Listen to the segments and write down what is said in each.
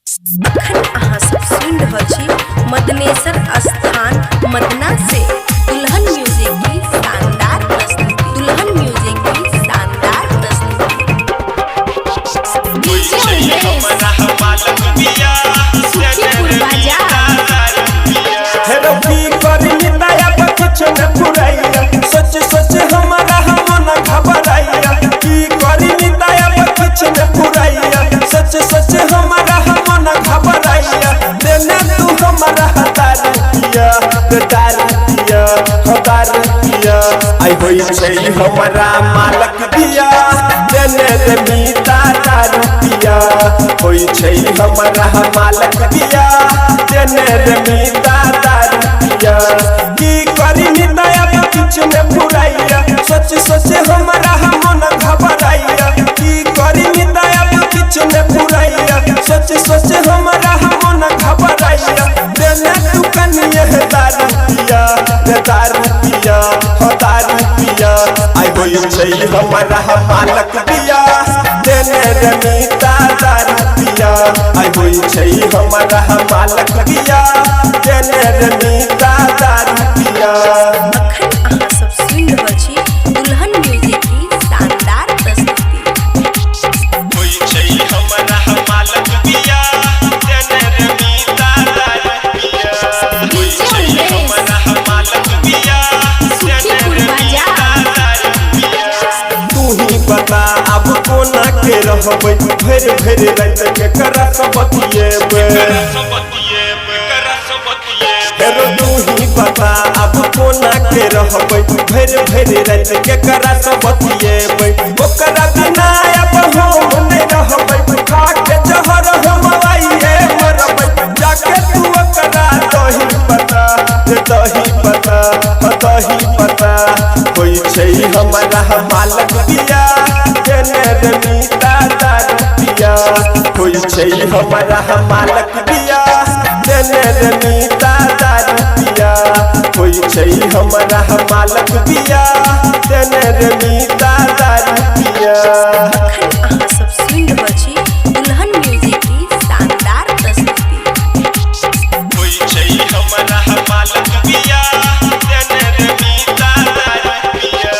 अखन अहाँ सब सुन रहल छी मदनेश्वर स्थान मदना से दुल्हन म्यूजिक की शानदार प्रस्तुति। दुल्हन म्यूजिक की शानदार आई होई छै हमारा मालक दिया देने रे मीता रुपिया होई छै हमारा मालक दिया देने रे मीता रुपिया की करी मीता अब कुछ में फुराइया सोच सोच हमारा मन घबराइया की करी मीता अब कुछ में फुराइया सोच सोच हमारा मन घबराइया देने तू कनिए रुपिया रुपिया आई होई छै हमारा मालक दिया देने रे मीता रुपिया आई होई छै हमारा मालक दिया देने रे मीता रुपिया। अखन अहाँ सब सुन रहल छी दुल्हन म्यूजिक की शानदार प्रस्तुति। होई छै हमारा मालक दिया देने रे मीता रुपिया होई छै हमारा मालक दिया बता अब कोना के रहबै भर भर रात के करा सबतिएबे हेरो तू ही बता अब कोना के रहबै भर भर रात के करा सबतिएबे ओकरा बिना अब हम नहीं रहबै खा के जहर हम आइए मरबै जाके तू ओकरा दही पता होई छै हमारा मालक दिया देने रे मीता रुपिया होई छै हमारा मालक दिया देने रे मीता रुपिया होई छै हमारा मालक दिया देने रे मीता रुपिया। अखन अहाँ सब सुन रहल छी दुल्हन म्यूजिक की शानदार प्रस्तुति। होई छै हमारा मालक दिया देने रे मीता रुपिया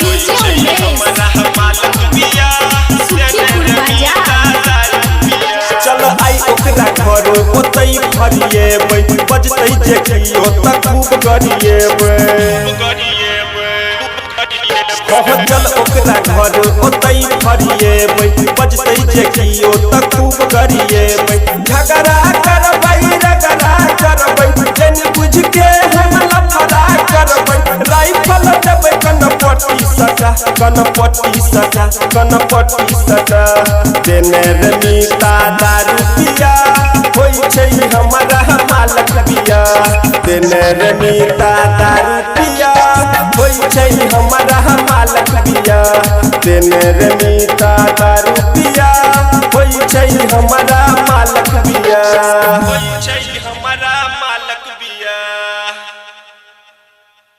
होई छै हमारा मालक दिया देने रे मीता रुपिया। चल आई ओकरा घर ओतई फरिएबै बजतै जे की ओत खूब गरिएबै चल ओकरा घर ओतई फरिएबै बजतै जे की ओत खूब गरिएबै झगड़ा करबै रगड़ा करबै जन बुझ के हम लफड़ा करबै राइफल देबै कनपट्टी सटा देने रे मीता रुपिया होई छै हमारा मालक दिया देने रे मीता रुपिया होई छै हमारा मालक दिया देने रे मीता रुपिया होई छै हमारा